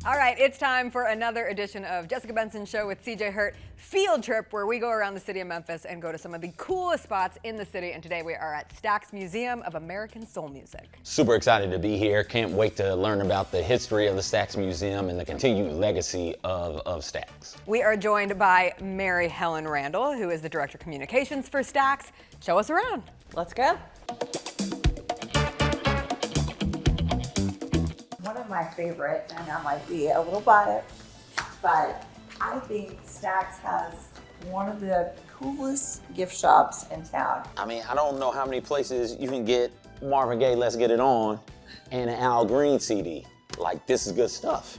All right, it's time for another edition of Jessica Benson Show with CJ Hurt Field Trip, where we go around the city of Memphis and go to some of the coolest spots in the city. And today we are at Stax Museum of American Soul Music. Super excited to be here. Can't wait to learn about the history of the Stax Museum and the continued legacy of Stax. We are joined by Mary Helen Randall, who is the Director of Communications for Stax. Show us around. Let's go. One of my favorite, and I might be a little biased, but I think Stax has one of the coolest gift shops in town. I mean, I don't know how many places you can get Marvin Gaye, Let's Get It On, and an Al Green CD. Like, this is good stuff.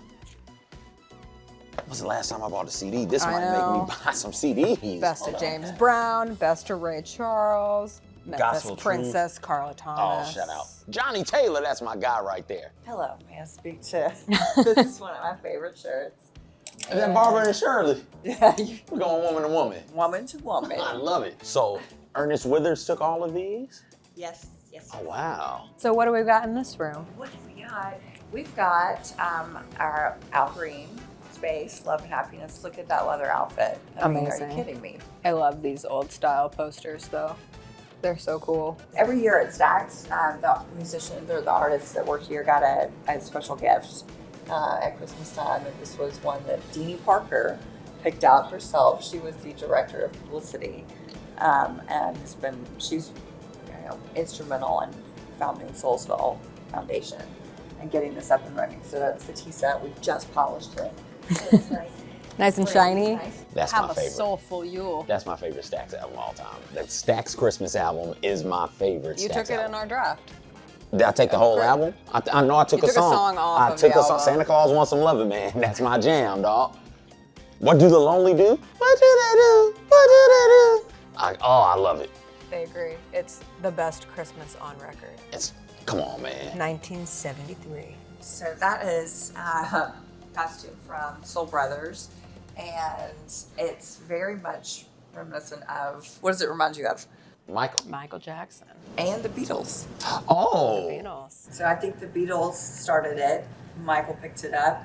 When's the last time I bought a CD? This might make me buy some CDs. Best of James Brown, best of Ray Charles, Memphis Gospel Princess, Carla Oh, Thomas. shout out. Johnny Taylor, that's my guy right there. Hello, may I speak to? This is one of my favorite shirts. Is that Barbara and Shirley? Yeah, We're going woman to woman. woman to woman. I love it. So, Ernest Withers took all of these? Yes, yes. Oh, wow. So what do we got in this room? What do we got? We've got our Al Green space, Love and Happiness. Look at that leather outfit. I mean, Amazing. are you kidding me? I love these old style posters though. They're so cool. Every year at Stax, the musicians or the artists that work here got a special gift at Christmas time, and this was one that Deanie Parker picked out herself. She was the director of publicity, and she's instrumental in founding Soulsville Foundation and getting this up and running. So that's the tea set. We just polished it. So it's nice. Nice and shiny. Nice. That's Have my a favorite. soulful Yule. That's my favorite Stax album of all time. The Stax Christmas album is my favorite You Stax took it album. in our draft. Did I take the whole Great. album? I know I took You a took a song. song off I of took the a song. album. Santa Claus Wants Some Loving, man. That's my jam, dog. What do the lonely do? What do they do? What do they do? I love it. They agree. It's the best Christmas on record. Come on, man. 1973. So that is a costume from Soul Brothers, and it's very much reminiscent of, what does it remind you of? Michael Jackson. And the Beatles. Oh. Beatles. So I think the Beatles started it. Michael picked it up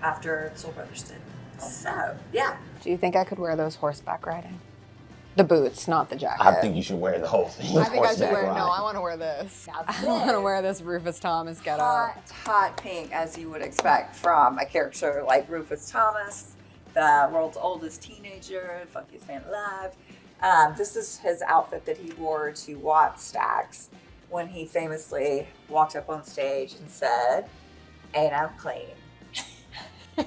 after Soul Brothers did. So, yeah. Do you think I could wear those horseback riding? The boots, not the jacket. I think you should wear the whole thing. I think I should Horseback wear. ride. No, I want to wear this. That's I want to it. wear this Rufus Thomas getup. Hot pink, as you would expect from a character like Rufus Thomas, the world's oldest teenager, funkiest man alive. This is his outfit that he wore to Watt Stax when he famously walked up on stage and said, "Ain't I'm clean."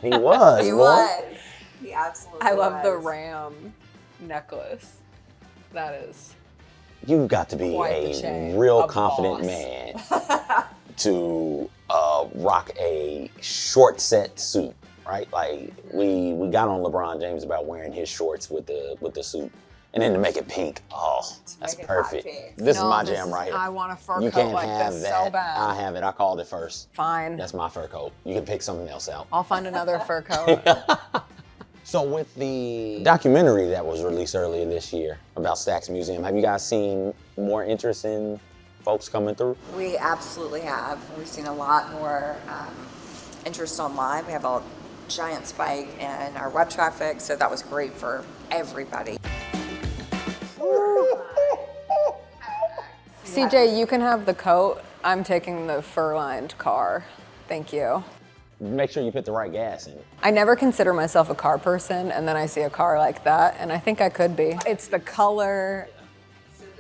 He was. He boy. was. He absolutely I love the was. ram necklace. That is. You've got to be Quite the a chain. real A confident boss. man to rock a short set suit, right? Like we got on LeBron James about wearing his shorts with the suit, and then to make it pink. Oh, that's make it hot perfect. pink. This is No, my this jam is- right here. I want a fur You coat can't like have this that. so bad. I have it. I called it first. Fine. That's my fur coat. You can pick something else out. I'll find another fur coat. So with the documentary that was released earlier this year about Stax Museum, have you guys seen more interest in folks coming through? We absolutely have. We've seen a lot more interest online. We have a giant spike in our web traffic, so that was great for everybody. CJ, you can have the coat. I'm taking the fur-lined car. Thank you. Make sure you put the right gas in it. I never consider myself a car person, and then I see a car like that, and I think I could be. It's the color,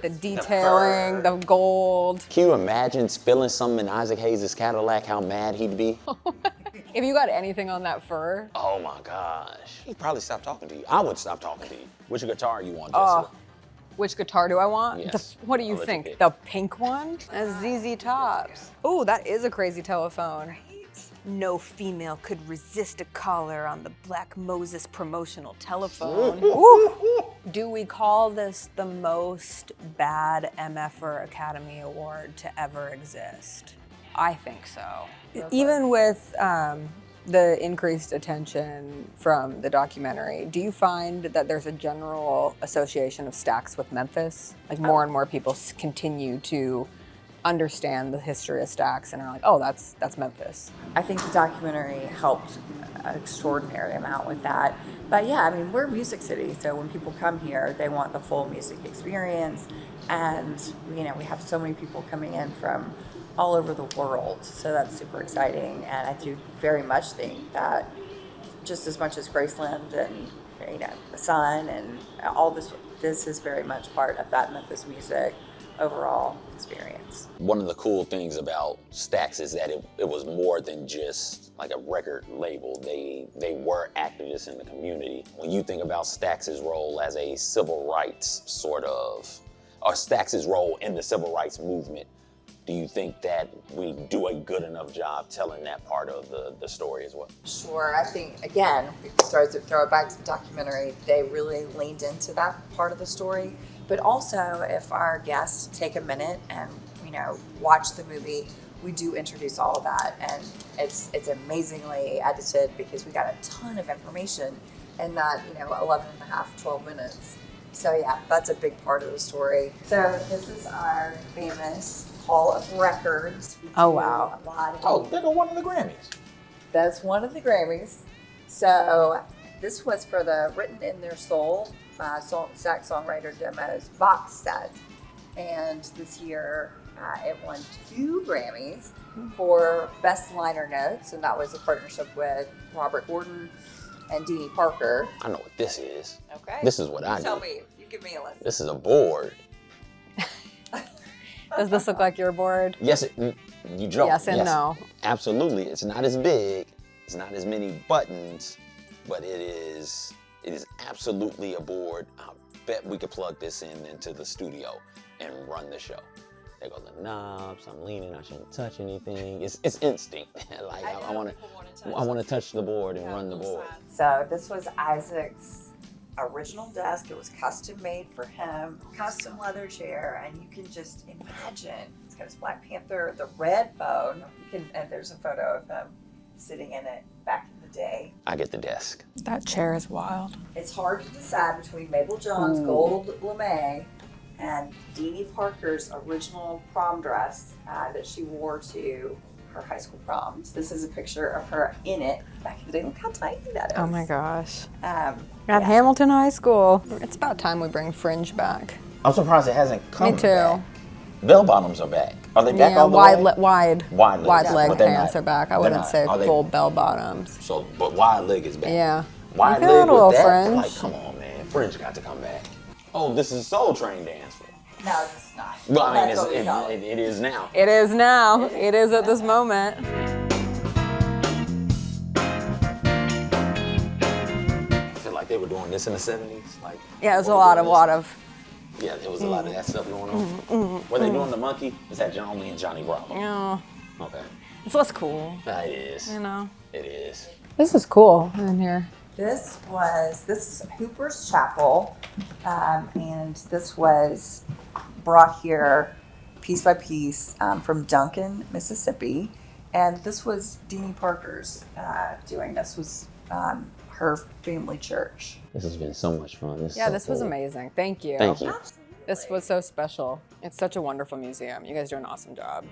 the detailing, the gold. Can you imagine spilling something in Isaac Hayes' Cadillac, how mad he'd be? If you got anything on that fur, Oh my gosh. He'd probably stop talking to you. I would stop talking to you. Which guitar you want, Jessica? which guitar do I want? Yes. What do you I'll let you think? pick. The pink one? That's ZZ Tops. Oh, that is a crazy telephone. No female could resist a caller on the Black Moses promotional telephone. Woo. Do we call this the most bad MFer Academy Award to ever exist? I think so. Even with the increased attention from the documentary, do you find that there's a general association of Stax with Memphis? Like more and more people continue to understand the history of Stax and are like, oh, that's Memphis. I think the documentary helped an extraordinary amount with that. But yeah, I mean, we're a music city, so when people come here, they want the full music experience. And, you know, we have so many people coming in from all over the world, so that's super exciting. And I do very much think that just as much as Graceland and, you know, the Sun and all this is very much part of that Memphis music overall experience. One of the cool things about Stax is that it was more than just like a record label. They were activists in the community. When you think about Stax's role as a civil rights sort of, or Stax's role in the civil rights movement, do you think that we do a good enough job telling that part of the story as well? Sure. I think, again, we start to throw it back to the documentary, they really leaned into that part of the story. But also, if our guests take a minute and, you know, watch the movie, we do introduce all of that. And it's amazingly edited because we got a ton of information in that, you know, 11 and a half, 12 minutes. So yeah, that's a big part of the story. So this is our famous Hall of Records. Oh, wow. They got one of the Grammys. That's one of the Grammys. So this was for the Written in Their Soul Stax Songwriter Demos box set. And this year it won 2 Grammys for Best Liner Notes, and that was a partnership with Robert Gordon and Deanie Parker. I know what this is. Okay. This is what I do. Tell me, you give me a list. This is a board. Does this look like your board? Yes, you joke. Yes and no. Absolutely. It's not as big. It's not as many buttons, but it is absolutely a board. I bet we could plug this into the studio and run the show. There go the knobs. I'm leaning. I shouldn't touch anything. It's instinct. Like I want to touch the board and run the board. So this was Isaac's original desk. It was custom made for him, custom leather chair, and you can just imagine. It's got his Black Panther, the red phone. And there's a photo of him sitting in it back in the day. I get the desk. That chair is wild. It's hard to decide between Mabel John's gold lame and Deanie Parker's original prom dress that she wore to her high school proms. This is a picture of her in it back in the day. Look how tiny that is. Oh my gosh. Yeah. At Hamilton High School. It's about time we bring fringe back. I'm surprised it hasn't come Me too. back. Bell bottoms are back. Are they back Yeah, all the way? wide leg but they're pants not- are back. I they're wouldn't not- say are they- full bell bottoms. So, but wide leg is back. Yeah. Wide You got leg a little with that? fringe. Like, come on, man. Fringe got to come back. Oh, this is Soul Train dance. No, it's not. Well, I mean, That's what we call it. it is now. It is now. It is at this moment. I feel like they were doing this in the 70s. Like, Yeah, there's a what lot was of. Yeah, there was a lot of that stuff going on. Were they doing the monkey? Is that only in Johnny Bravo? Yeah. Okay. It's less cool, It is. you know. It is. This is cool in here. This is Hooper's Chapel, and this was brought here piece by piece from Duncan, Mississippi, and this was Deanie Parker's doing. This was her family church. This has been so much fun. This was amazing. Thank you. Thank you. This was so special. It's such a wonderful museum. You guys do an awesome job.